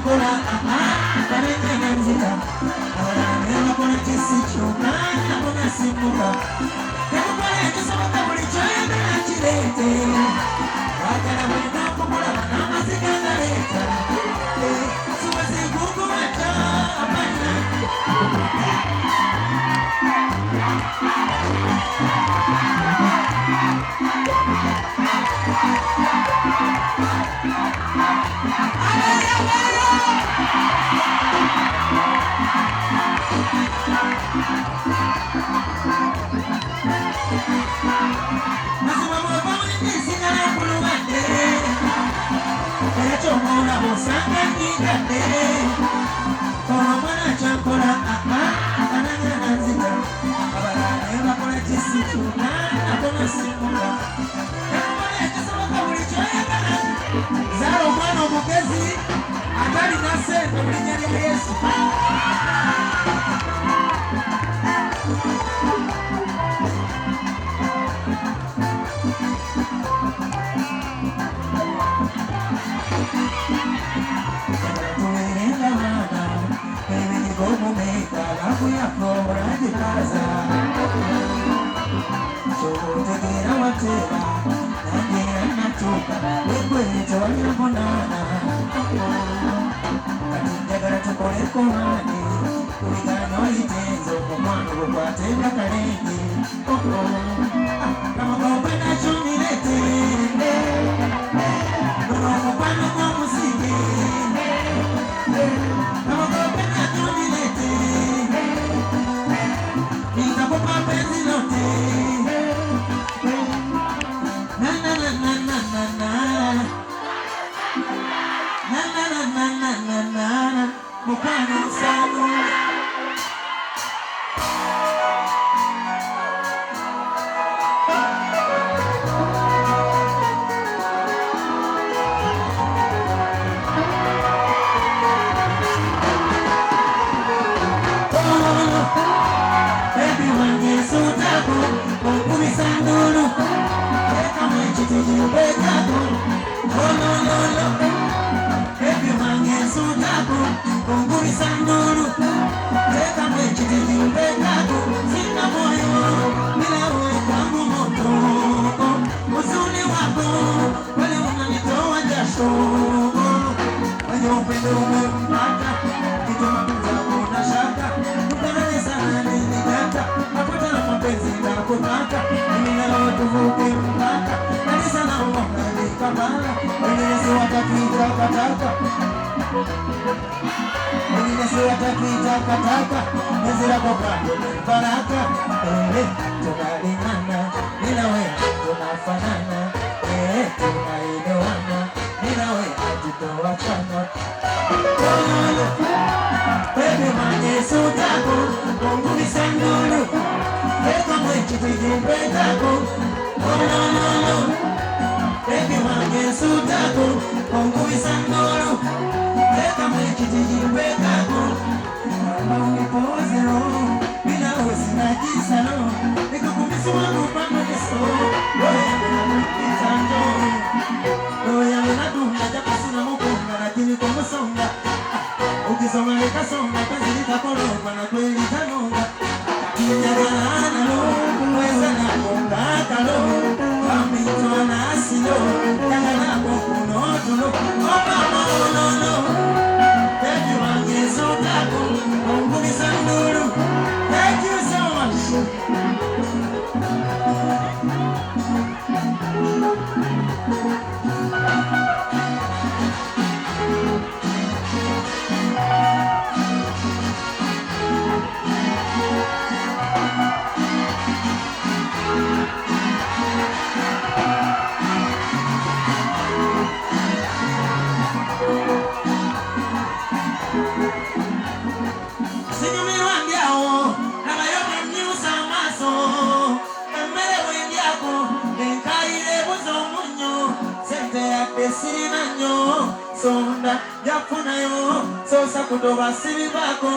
chakola karenge nanzika abana bakora kisichuma abona simuka kakubale kisoboka buli choyenda nakirete wakala bwina kukola namazika ngaleta siwezi kukuwacha abana Zaro mwana mugezi atali nase kulinyanya Yesu sonda yafuna yo sosa kudoba sibi bako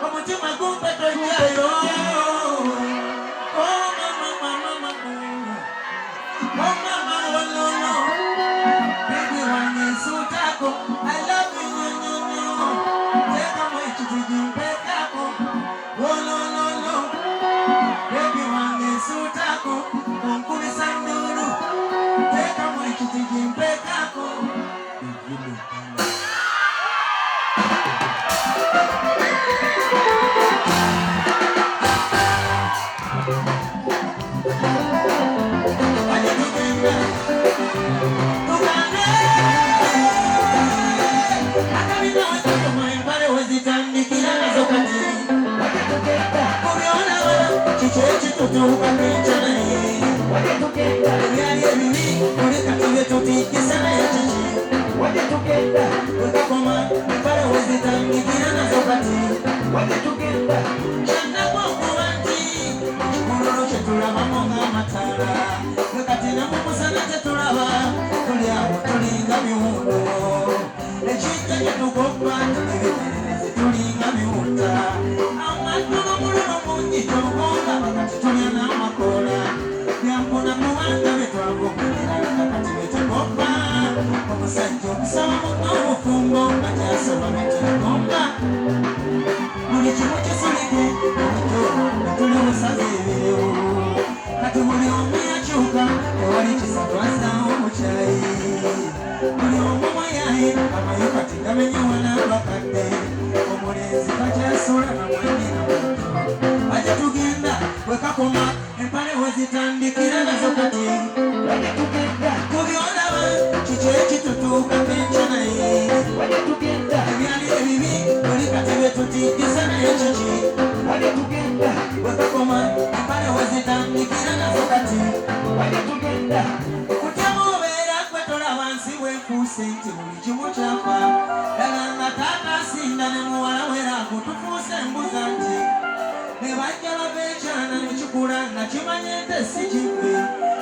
omutima gumpe tojayo oh mama mama mama oh mama oh no no baby wangi sutako I love you kitutuuka n'enjala ye wali tugenda ebyali ebibi oleka tube tutikisa naye kiki wali tugenda wekakoma empale wezitandikira nazo kati wali tugenda kyannako okuba nti ekimulolo kyetulabamu ng'amataala wekati namumusana kyetulaba tuli awo tulinga miwundo ekijja kyetugoba tulibinererezi tulinga miwunda amaddulo muluno mungi tolugonga bakati tulya n'amakoola byampuna muwanga betwagogerera kakati betugoba omusajja okusaba muno obufumbo nga kyasoba betugomba buli kimu kisulike obuto betuli busaze ebirewo kati buli omu yakyuka tewali kisatwazaawo mukyayi buli omu mwayaye amayo kati gamenyewa n'abakadde omulenzi kakyasula namwanyina muntu aje tugenda wekakoma empale wezitandikira nazo kati aje tugenda kubyolaba kiki ekitutuuka kenkya ye aje tugenda ebyali ebibi buli kati betutikisa naye kiki aje tugenda wekakoma empale wezitandikira nazo kati aje tugenda wefuuse nti buli kimu kyafa ddala nga taata asinda ne muwala weraako tufuuse embuza nti ne bajja bava ekyana ne kikula nga kimanye nte si kife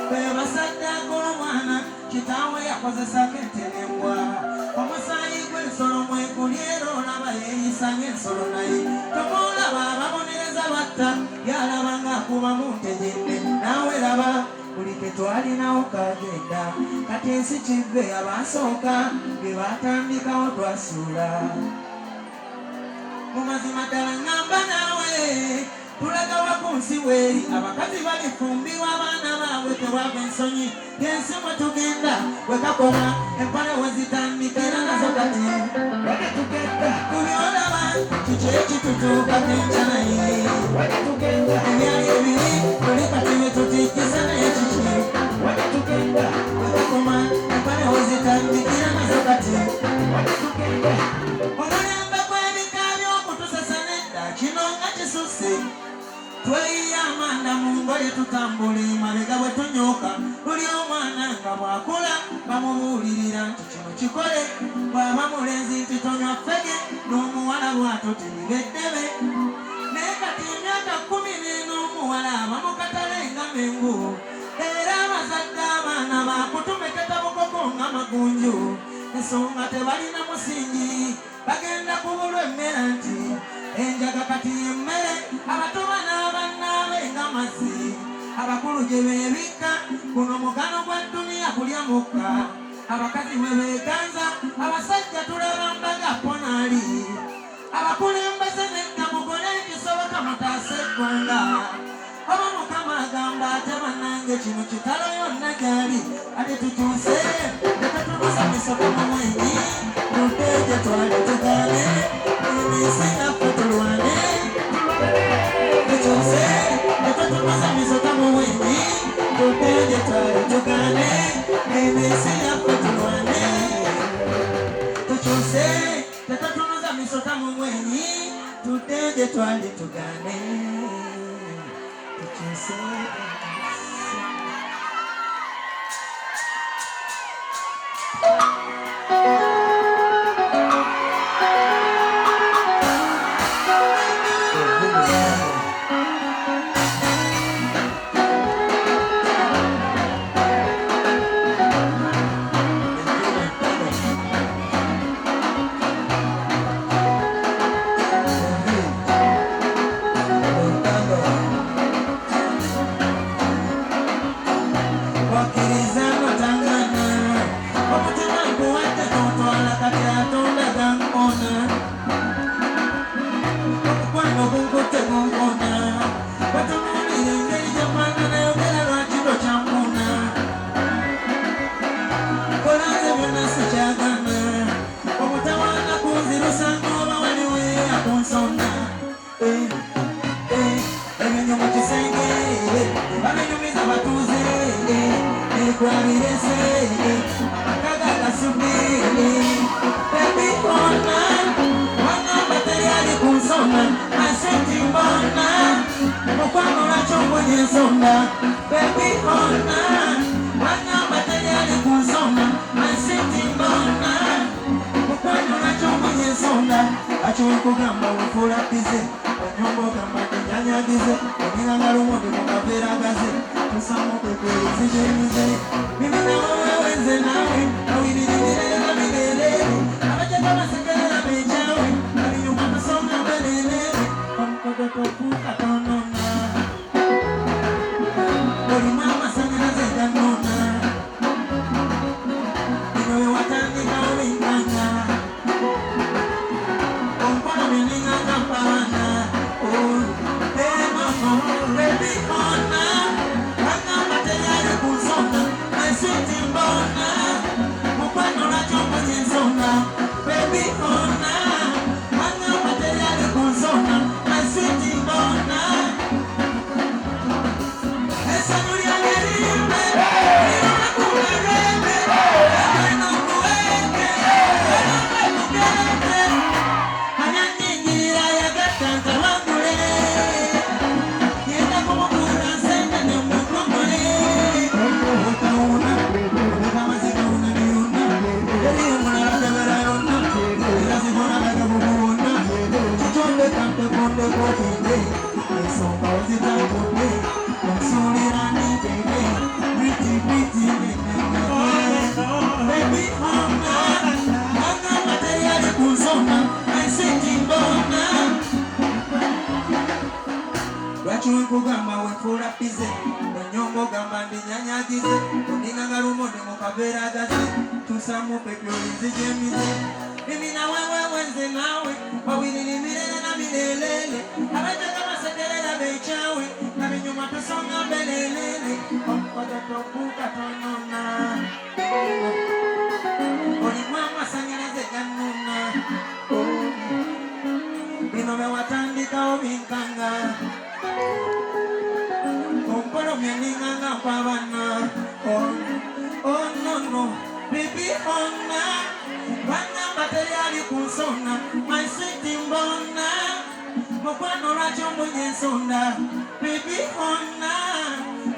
be basadde ag'omwana kitaawe yakozesako entenembwa omusaayi gw'ensolo mwekuli era olaba yeeyisa ng'ensolo naye tomuolaba ababonereza batta yalaba ng'akubamu ntejenne naawe laba buli ketwalinawo kagenda kati ensi kive abasooka be batandikawo twasuula mu mazima ddala ŋŋamba naawe tulagawa ku nsi weeri abakazi balifumbirwa abaana baabwe tewava ensonyi yensi mwe tugenda wekakoma empale wezitandikira nazo kati wage tugenda kubyolaba kiki ekitutuuka kenkya ye wage tugenda ebyali ebiri buli kati betutikisa naye kiki wage tugenda wekakoma empale wezitandikira nazo kati wage tugenda omulembe gw'ebika by'okutusasana edda kino nga kisuse tweyiya amanda mu ngoye tutambula emabega bwe tunyooka buli omwana nga bw'akula bamubuulirira nti kino kikole bw'aba mulenzi nti tonywa ffege n'omuwala lwato tiribeddebe naye kati emyaka 14 n'omuwala aba mu katale nga mengu era abazadde abaana baakutumeketa bukoko nga magunju ensonga tebalina musingi bagenda kubulwa emmere nti enjaga kati yemmere abatoba n'abannaabe nga mazzi abakulu gye beebikka guno mugano gwa dduniya kulya mukka abakazi bwe beeganza abasajja tulaba mbaga ponaali abakulembeze nedda mugole kisoboka mutaasa eggwanga oba mukama agamba ate bannange kino kitalo yonna gyali ate tukyuse tetutubuza misoka mu mwenyi tuteje twali tugaane emisi yaffe tulwane tukyuse tetutubuza misoka mu mwenyi tuteje twali tugaane emisi yaffe tulwane tukyuse tetutubuza misoka mu mwenyi tuteje twali tugaane tukyuse nsonda baby ona wana batayali kunsonda masiti mbona mukwano nacho mwenye nsonda achowe kugamba wefula bize wanyombo gamba kinyanyagize oninganga lumondi mukavera gaze tusamu kwekwe zijemize mimi na wewe wenze nawe awiriririre na milele abajaka basekerera bejawe abinyuma tusonga mbelele omkodo tofuka tonona oli mama sanyalaze ganona niwewe watandika owinganga omkono mininganga mpawana baby ona wana mateyari kusona masiti mbona mukwano nacho mwenye nsonda baby ona wana mateyari kusona masiti mbona esa nuria ngerimbe nirona kumerembe nirona kuweke nirona kugereke hanya nyingira ya gatanta wangule yenda kumukura sende ne mukongole utauna kama zikauna niuna yeri umuna radevera yona irasi kona daga bubuna chichonde kante konde kotinde esomba wazita konde konsulirani bebe pretty pretty baby ona wana materiali kusona masiti mbona lwachiwe kugamba wefula bize onyombo gamba ndinyanyagize oninganga lumondi mukavera gaze tusamu pebyoli nzijemize mimi na wewe wenze nawe wawilili milele na milelele abajaka basekerera bechawe na binyuma tusonga mbelelele omkodo tofuka tonona oli mama sanyalaze ganona bino bewatandika obinkanga omkono myaninganga mpabana oh no no baby ona wana materiali kunsona my sweet mbona mukwano lwacho mwenye nsonda baby ona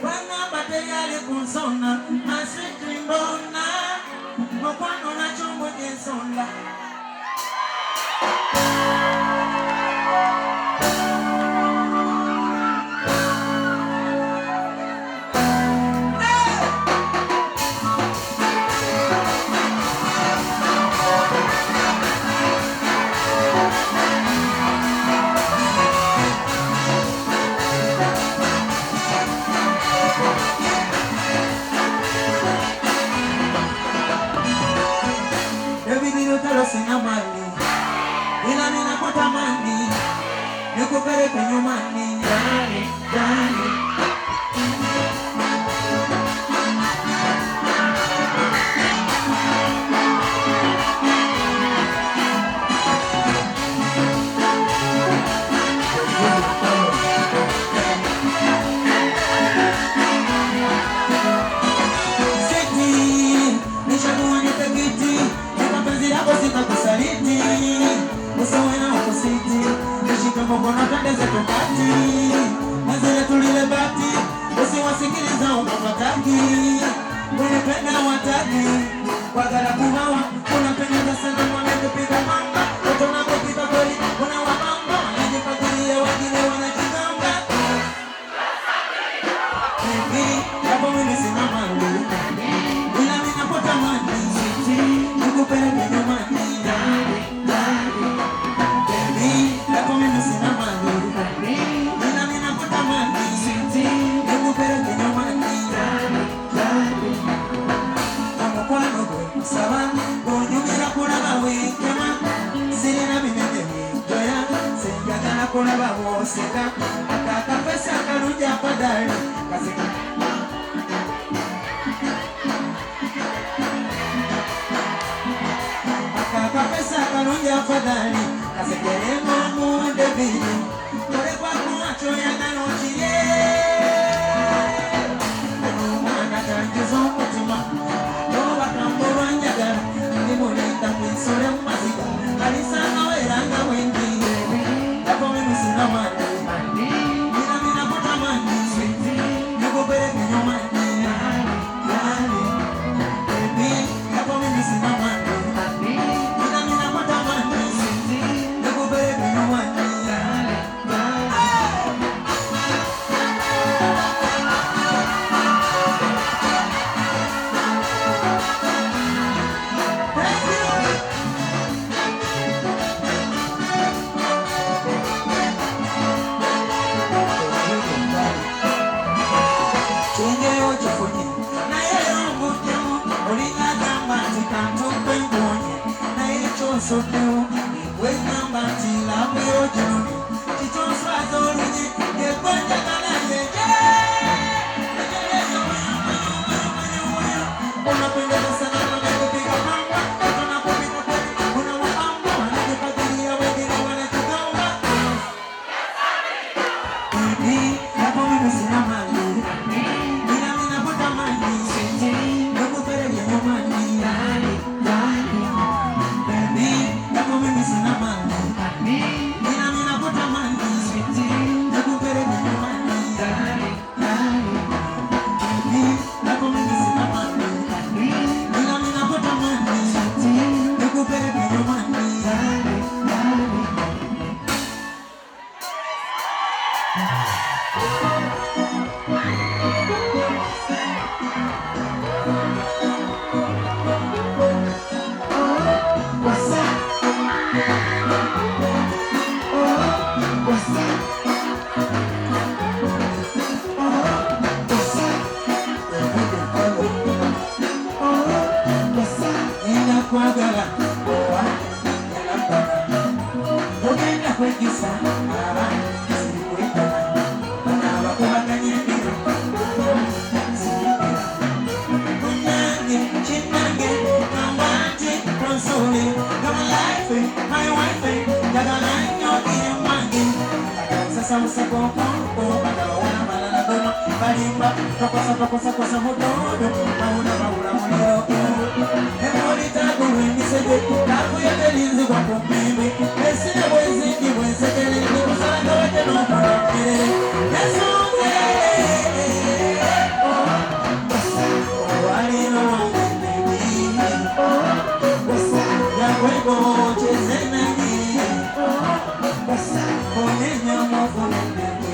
wana materiali kunsona my sweet mbona mukwano lwacho mwenye nsonda sina mali ila ninakutamani nikupeleke nyumbani ndani ndani sitakusaliti usawe na ukusiti nishike mkono tandeze tokati mazile tulile bati usiwasikiliza unapataki unipenda wataki wagara kuhawa unapendeza sana mwanekupiga mamba utonapopita kweli una wamamba wanajifagiria wengine wanajigamba hivi hapo mimi sina mali ila ninapotamani nikupeleke nyumbani kulaba woseka akakapesa karuja padali kaseka akakapesa karuja padali kasekeremo muende bini kore kwa kuacho ya ganochie mwana kanjizo mutima toba kamboro njagara ndimuleta kwisore mmaziga alisanga weranga wengi sina mali, mina kutamani chifunye na yeye mutemu olinga gamba tikantu kwengonye na yeye chonso teo we namba tila we ojoni chichonso azolunye yekwenda kana yeje unapendeza sana na kupiga pamba tunapopiga kweli unawaamba wanajipatilia wengine wanachukua baby hapo mimi sina mali ila mimi nakuta mali nakupeleka nyumbani baby hapo mimi sina mali ila mimi nakuta mali nakupeleka nyumbani baby hapo mimi sina mali Kosa mudodo mauna maula mulio emolita kuwini sege kaku ya telinzi kwa kumimi esine wezi ki wezi kele ni kusanga wake no mwanakile yesuze wali no wangi baby ya kwego cheze nani konenya mwafune baby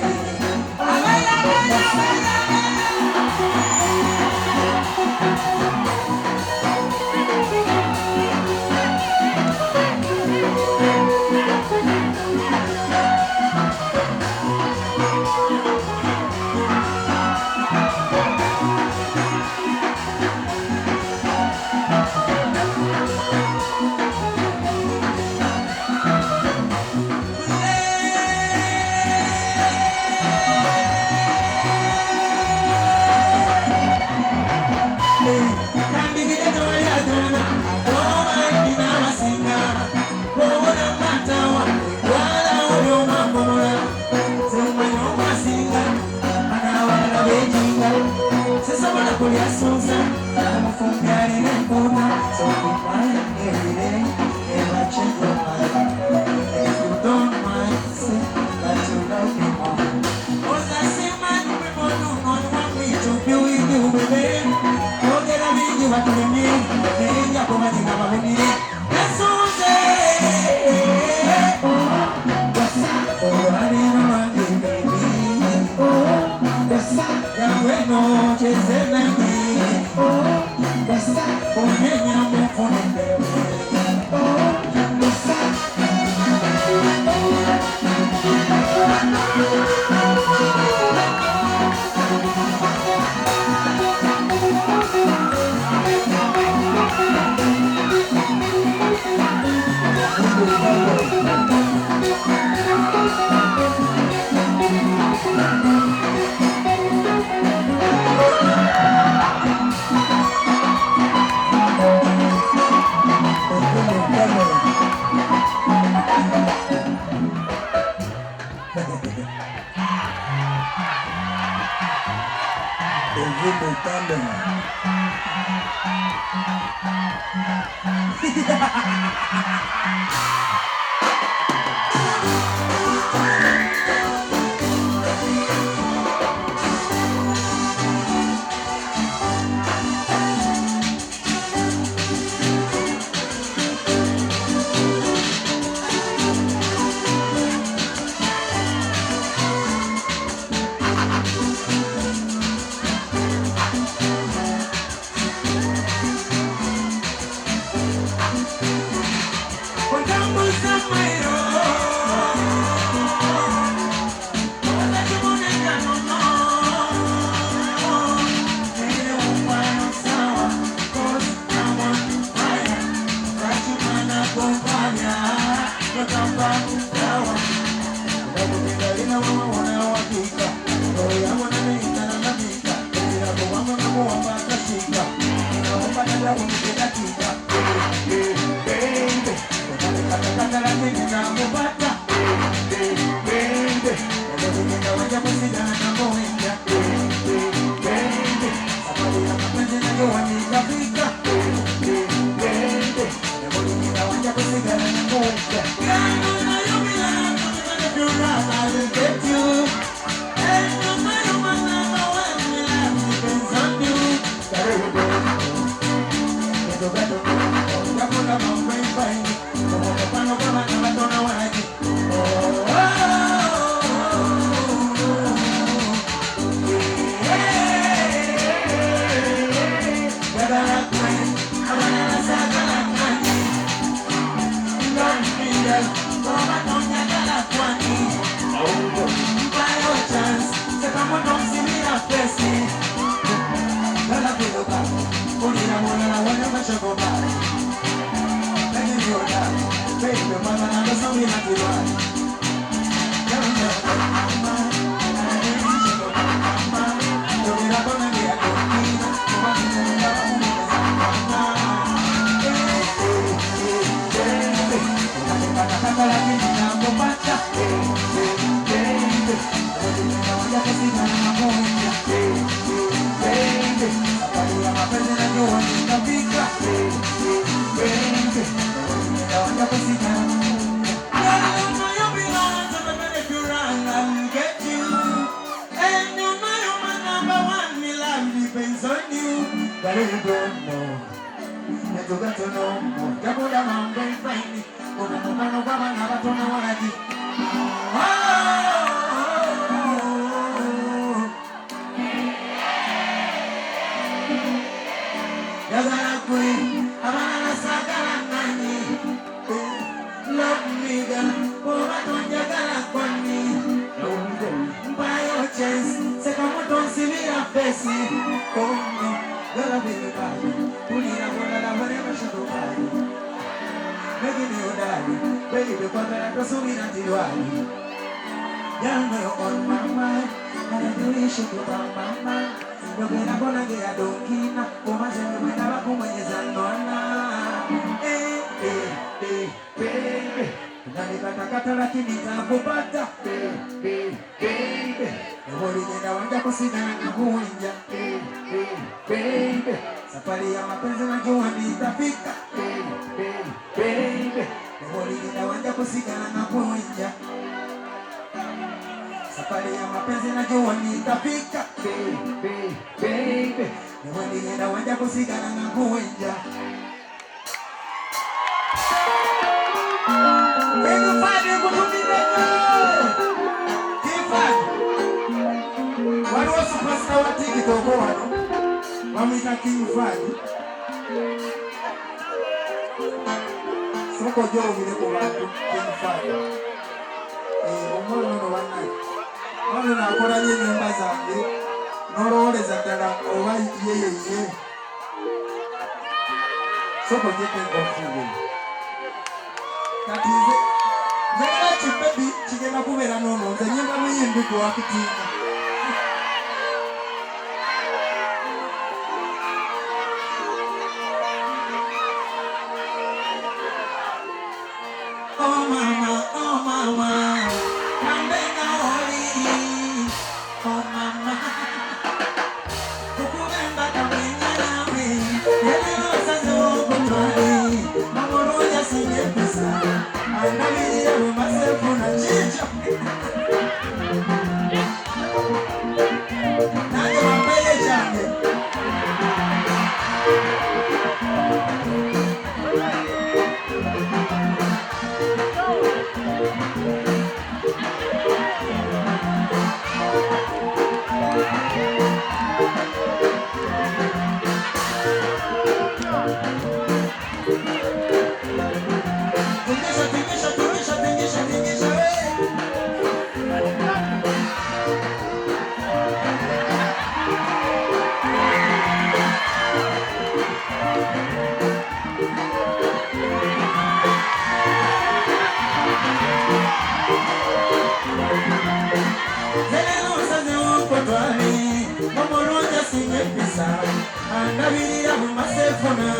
bafuna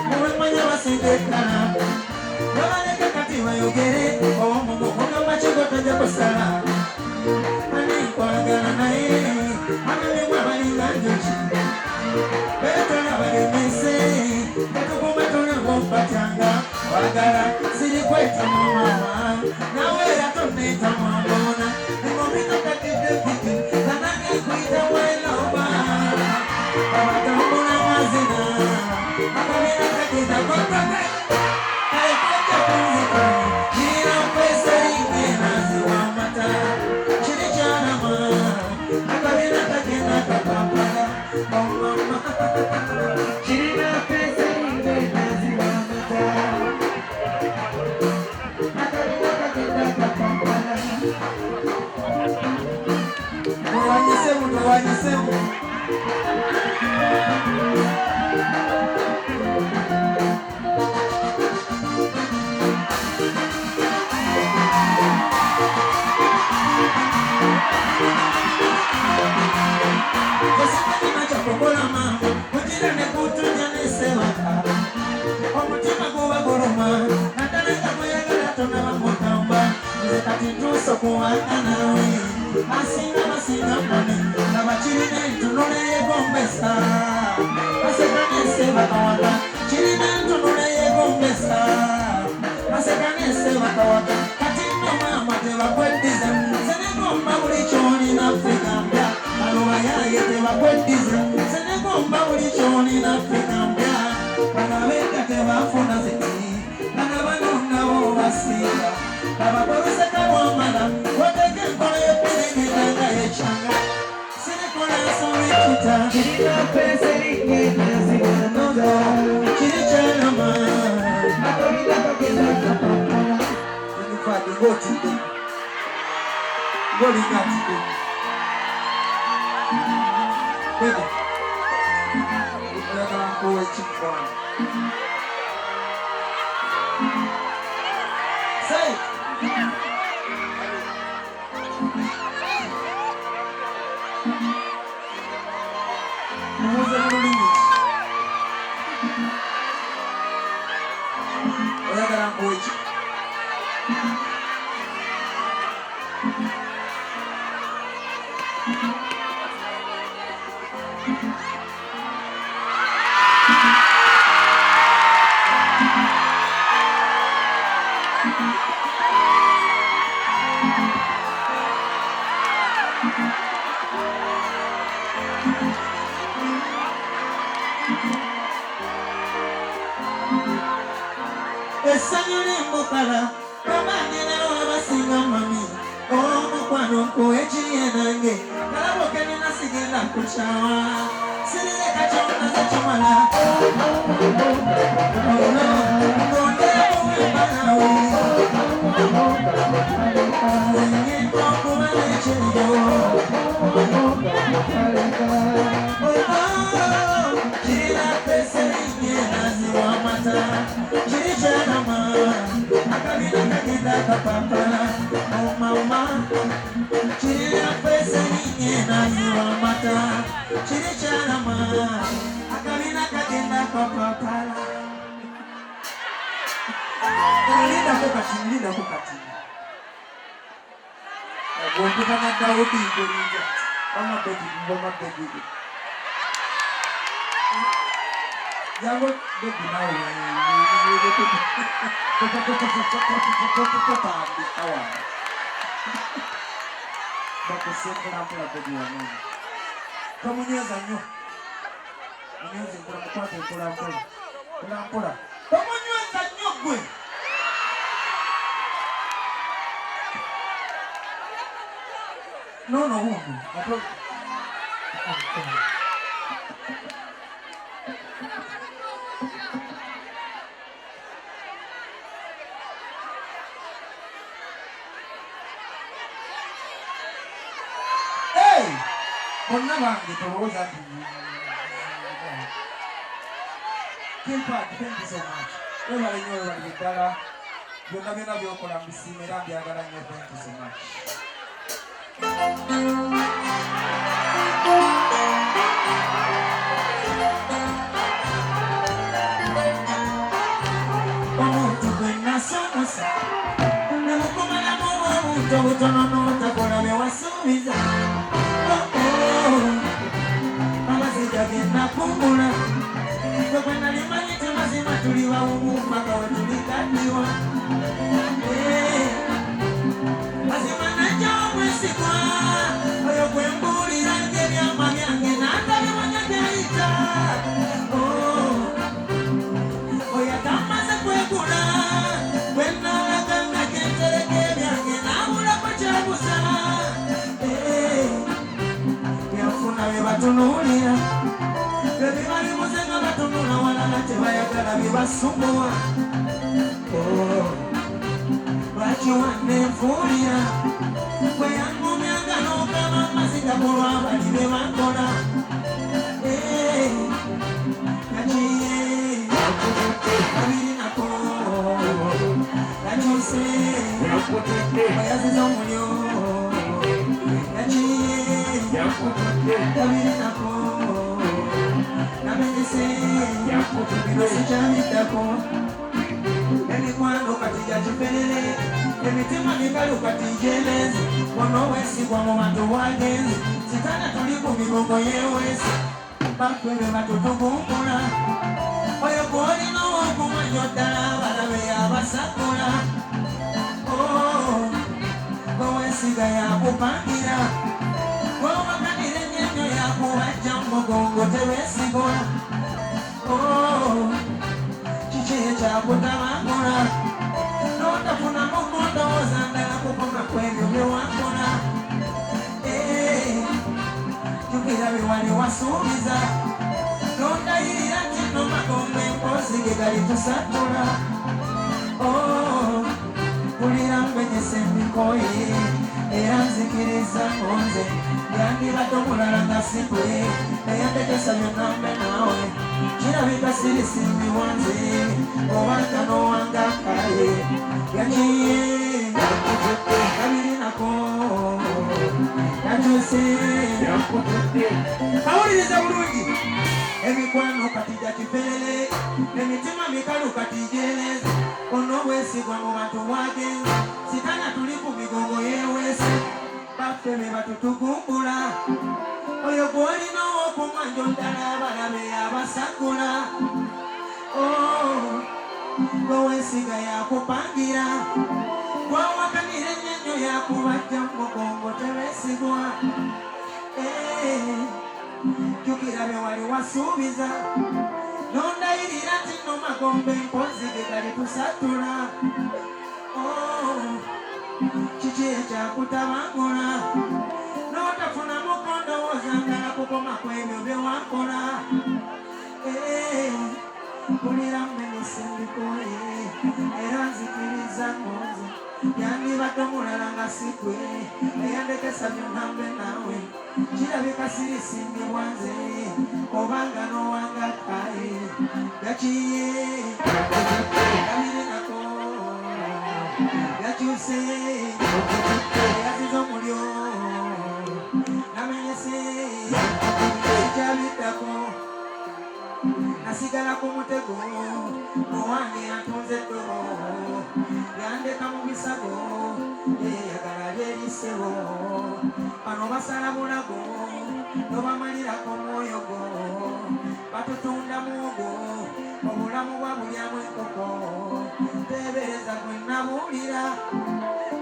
mubamanya basengekana babaleka kati bayogere omugamba kigoto gye kusala ani nkwagala naye abalimu abalinga njoki betona balemese betukuma tunagompatyanga wagala siri kweta mumama nawe era toneta mwambona nimomika katide piti kanange kuita mweloba abatambula mazina akabira kakita kokote kalekwete kunzika kirina mpesa inge naziwa mata kiri kyalama akabira kakenda kapampala omama kirina mpesa inge naziwa mata akabira kakenda kapampala tuwanyisemu Kokola mama, kutira ne kutunya ne sewaka. Omutima guba guluma, nataleka kuyagala tona bamugamba. Nze kati ntuuse okuwaka nawe, asinga basinga mone, nga bakirina entunula eyegombesa. Baseka ne sewaka waka, kirina entunula eyegombesa. Baseka ne sewaka waka, kati nno mama tebakweddiza. Nze ne ngomba buli ky'olina fegambya, baluwa yaye tebakweddiza. Senegomba buli ky'olina fegambya, banabeka tebafuna ziti, bana bano nabo basinga. Abakoloseka bwamala, oteka enkola y'okulegenda nga yekyanga. Sirikola nsoma ekita, kirina mpesa erinnya eryazibanoga, kiri kyalama. Akabira kagenda kapampala. Enifadde ng'otidde, ng'olinga atidde. Baby, we're gonna go with you for say it. Who's the little English? We're gonna go with you. Essanyu limbukala babanirawo abasinga mami omukwano nkuwekiye nange kalabo kenina sigenda kukyawa sirireka kyonna zekimala ngonderawo wembalawe nzenye okuba n'ekiriyo kirina pesa erinnya naziwa amata kiri kyalama akabina kagenda kapampala omama kirina pesa erinnya naziwa amata kiri kyalama akabina kagenda kapampala. Lindako kati gomputana Daudi ngolinja amabegi Jango baby now bakusembera mpula baby wange tomunyweza nnyo munyweze mpula mukwate mpula tomunyweza nnyo gwe no wundu bonna bange tolowooza nti Kimpact, thank you so much. Webale nnyo webale ddala byonna byonna byokola mbisiima era mbyagala nnyo, thank you so much. buto butono n'otakola bye wasuubiza amazija genda kungula gwe bwe nali manyi temazima tuli bawumu mpaka we tulikaddiwa mazima najja omwesigwa oyo gwe mbuulira ng'ebyama byange n'atabimanya gyayita oyo atamaze kwegula bwe nnaalaga nga gyentereka ebyange n'abulako kyabuza byanfuna bye batunuulira bye bibalimuze nga batunula walala tebayagala bibasumbuwa lwaki wanneefuulira bwe yangumyanga n'okaba amaziga kulwabali be bakola nakiye babiri nako nakyuse oyaziza omulyo nakiye babiri nako namenyese bino sikyabiddako emikwano kati gyakiferere emitima mikalu kati gyelezi wano wesigwa mu bantu bwagenzi sitana tuli ku migongo yeweesi baffe be batutugumbula oyo gwolina okumanya ddala balabe yabasakula gowesiga yakupangira gwowakanira ennyennyo yakubajja mu mugongo tebesigula kiki ekyakutabangula n'otafuna mumu ndowooza ndala kukoma kwebyo bye wakola jukira bye wali wasuubiza n'ondayirira nti no magombe empozi ge gali tusatula kulira mbenyesa emikoye era nzikiriza nze yandibadde omulala nga sikwe eyandekesa byonna mbe naawe kirabika sirisimbibwa nze obanga n'owanga kaye yakiye kabiri nako yakyuse awuliriza bulungi emikwano kati gyakiferere emitima mikalu kati gyeleze ono obwesigwa mu bantu bwagenze sitana tuli ku migongo yeweese baffe be batutugumbula oyo gwolina okumanja ddala abalabe yabasakula gweweesiga yakupangira gwawakanira ennyennyo yakubajja mu mugongo tebeesigwa jukira bye wali wasuubiza n'ondayirira nti no magombe empozi ge gali tusatula kiki ekyakutabangula n'otafuna mukondowooza ngala kukoma kwebyo bye wakola kulira mmenesa embikoye era nzikiriza ngonze yandibadde omulala nga sikwe eyandekesa byonna mbe naawe kirabika sirisimbibwa nze obanga n'owanga kaye gakiye kabiri nako yakyuse yaziza omulyo namenyese sikyabiddako nasigala ku mutego owange yantunze eddobo yandeka mu bisago yeyagala byerisebo bano basala bulago nobamalirako omwoyo gwo batutunda muogo obulamu bwa bulyamu enkoko tebereza gwe nabuulira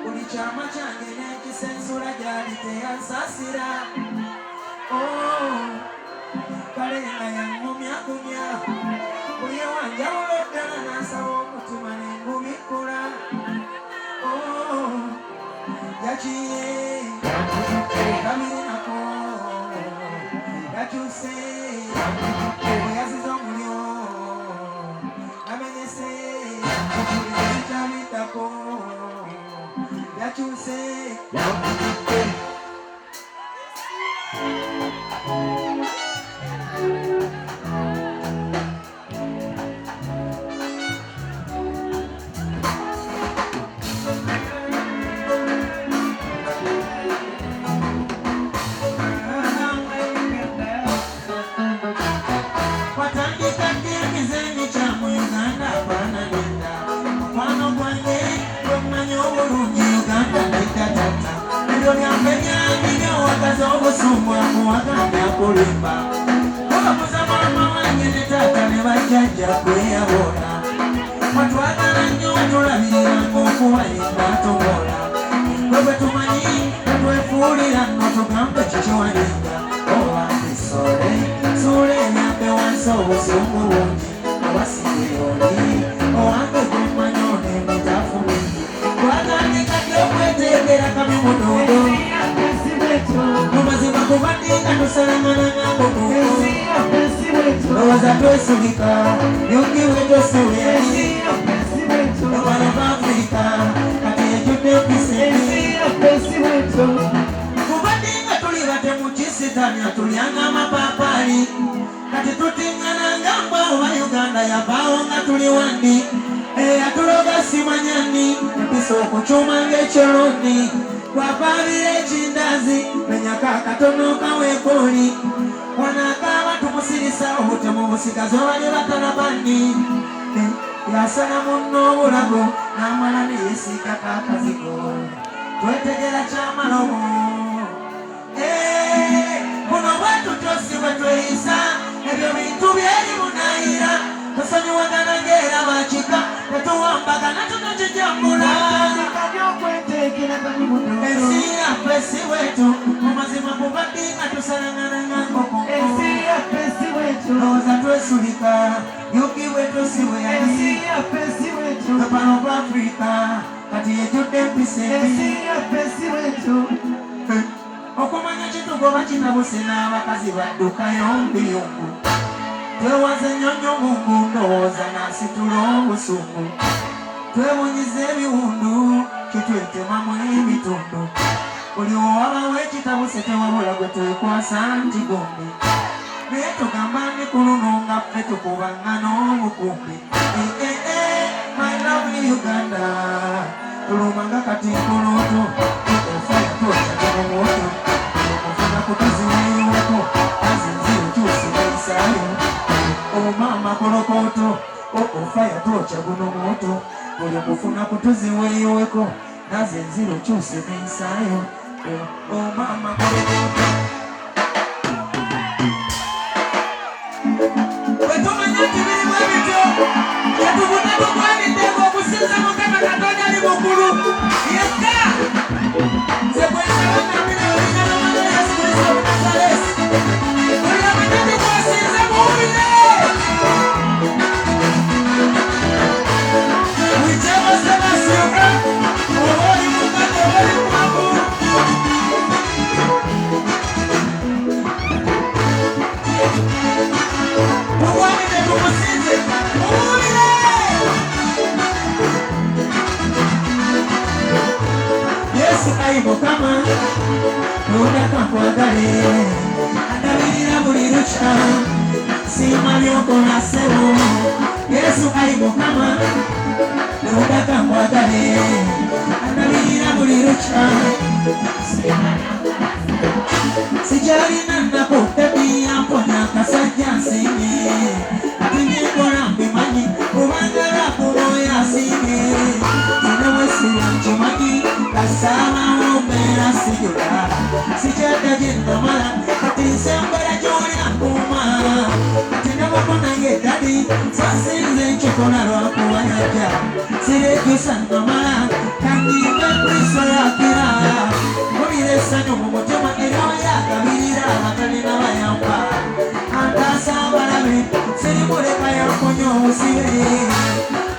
buli kyama kyange n'ekisensula gyali teyansasira kale nga yangumyagumya buli ewanjawulo ddala n'asaba omutima n'engumikula yakiye kabiri nako yakyuse oyaziza omulyo namenyese sikyabiddako yakyuse obusumwa muwaganda kulimba obakuza mama wange ne taata ne bajjajja kweyabona watwagala nnyo watulabiranga okuwalimba tokola bwe tumanyi twefuulira nno tugambe kikiwalinga owange suula enyambe wansi obusungu bungi obasigeoli owange gwemanyi onemitafu mingi twagande kati okweteekera kabi mudodo mumazima kubadinga tusalangananga ngomuko lowooza twesulika yungiwe toseweyali obalo bafrika kati ejjudde empisembi kubadinga tuli bate mu kisitania tulyanga amapaapaali kati tutingananga mbwa oba uganda yavaawo nga tuli wandi eyatuloga simanyani empisa okucuma ng'ekyolondi kwapaabira ekindazi menyako akatono kaweekoli wanakaaba tumusirisa obutemu busigazi obali batalabani yasala munno obulago n'amala neyesiikako akazigo twetegera kyamalomo buno bwetutyo si bwe tweyisa ebyo bintu byeri bunayira tusonyiwagana ng'era bakika tetuwambagana tunakijambula ensi yaffe si bwetu mumazima kubadinga tusalangananga nkoko lowooza twesulika yugi bwetu si bwe yali topano bwafrika kati ejjudde empisembi okumanya kitugoba kitabuse n'abakazi baddukayo mbiyungu twewaze nnyonnyo mungu ndowooza nasitula obusungu twebunyiza ebiwundu kitwetemamu ebitundu buli owabawo ekitabuse tewabula gwe twekwasa nti gombi naye tugamba ni ku luno nga ffe tukubanga n'obukumbi my lovely Uganda tulumanga kati nkulutu ofaya twokyagamomoto okufuna kutuziweyiweko azinziro kyusigaisaayo omama kolokoto ofaya twokya guno moto buli kufuna kutuziweyiweko naze enziro kyusigaisaayo omama kolokoto wetumanya tibirimu ebityo yatubuneko kwaniddeko okusinza mukama katonda ali mukulu yekka nze bwensabangambira olinalamana yesu kristo omunazalesi buli amatete kwasinze muwulire wikyebasebasyoka oba oli mukate oba oli mwamu tuwanide tumusinze muwulire yesu ayi mukama nodaka nkwagale andabirira buli lukya siima byokola ssebo yesu ayi mukama nodaka nkwagale andabirira buli lukya sikyalina nnako tebiyamponya kasajja nsinge ati nyenkola mbimanyi kubanga lwakuba oyo asinge tinewesira nkimanyi kasaabawo mbeera sijula sikyadda gyendomala kati nsembera gy'oli akuuma kati naboko nange dadi sasinze nkikola lwakuba yajja sirekyusa nomala kandimbe kristo yakira mulira essanyu mu mutima era yagabirira abatalina bayamba antaasa abalabe sirimuleka yankonya obusibe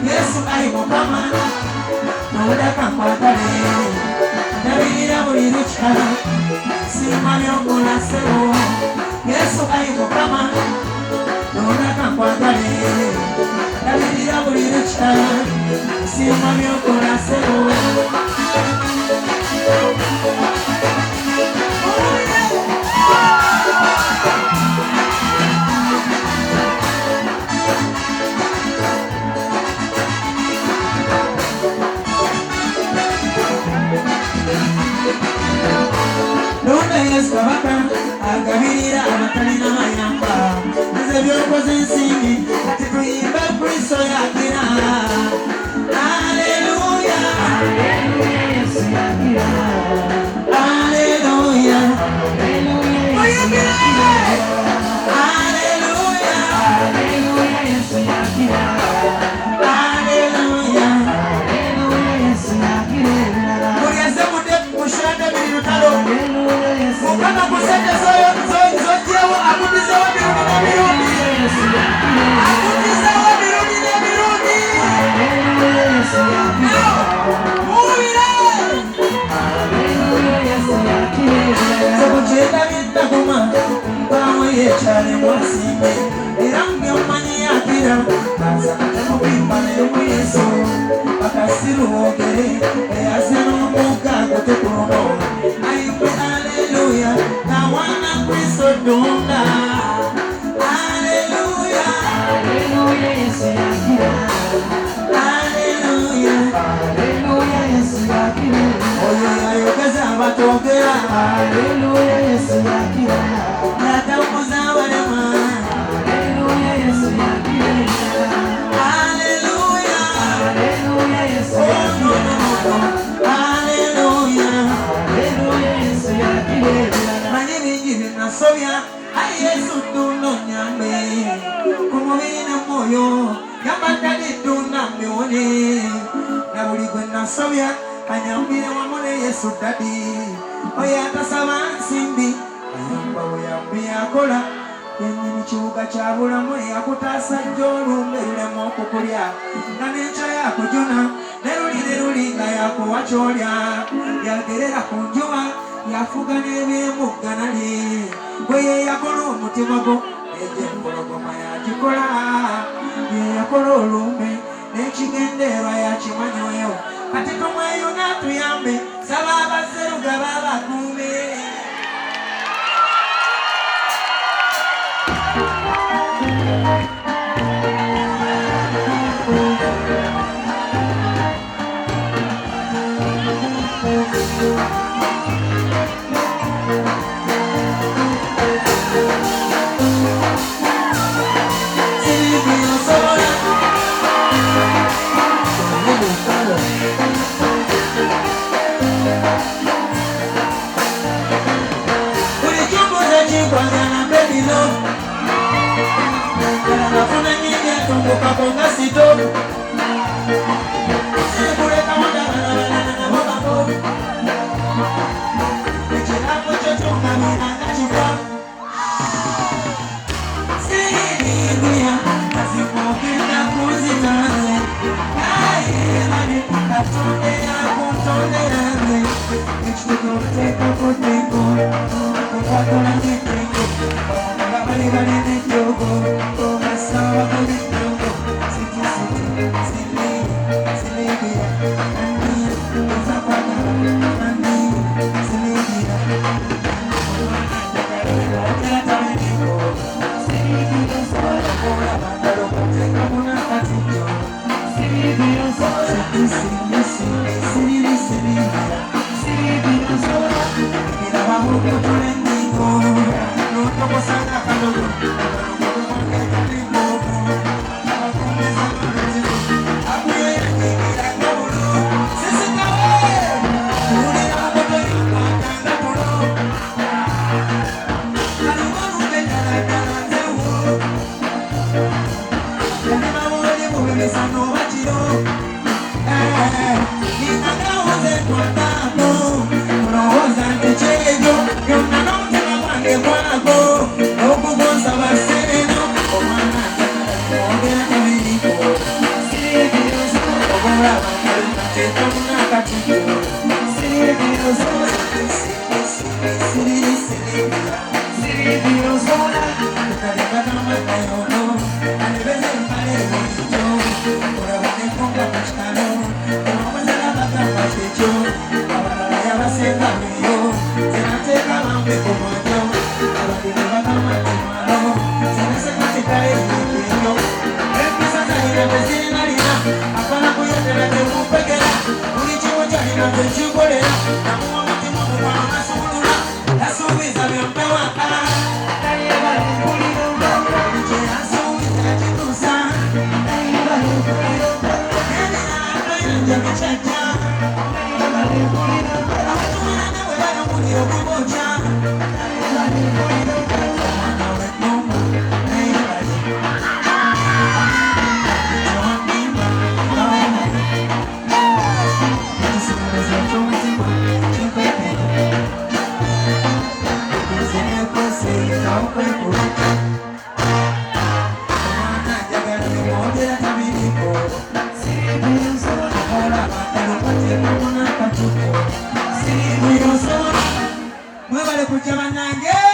yesu ayi mukama nodaka nkwagale ndabirira buli lukya siima byongola ssebo yesu ayi mukama nodaka nkwagale ndabirira buli lukya siima byongola ssebo Lunda Yesu kabaka agabirira abatalina mayamba nze byokoze ensimbi kati tuyimbe kristo yakira aleluya aleluya mubiri n'omwoyo yambadaliduna miwone na buli gwe nasobya anyambire wamu ne Yesu dadi oyo atasaba nsimbi ayamba buyambi akola yennyini kibuga kya bulamu eyakutaasa jjo olumbe lulemu okukulya nga n'enkya yakujuna ne luli nga yakuwa kyolya yagerera ku njuba yafuga n'ebyemugganali bwe yeyakola omutima gwo egyempologoma yagikola yeyakola olumbe n'ekigendeerwa yakimanyoyo kati tumweyuna tuyambe saba abaseruga babakuume Kaponga sito Sibure kawanda na mabako Echira kuchocho kamina kachipa Sinibuya Kasipokenda kuzitaze Aye katonde ya kuntonde yanze Ichituko teka kuteko Kufato na niteko Kabali bali nitoko Komasawa kuteko Mwebale kujja bannange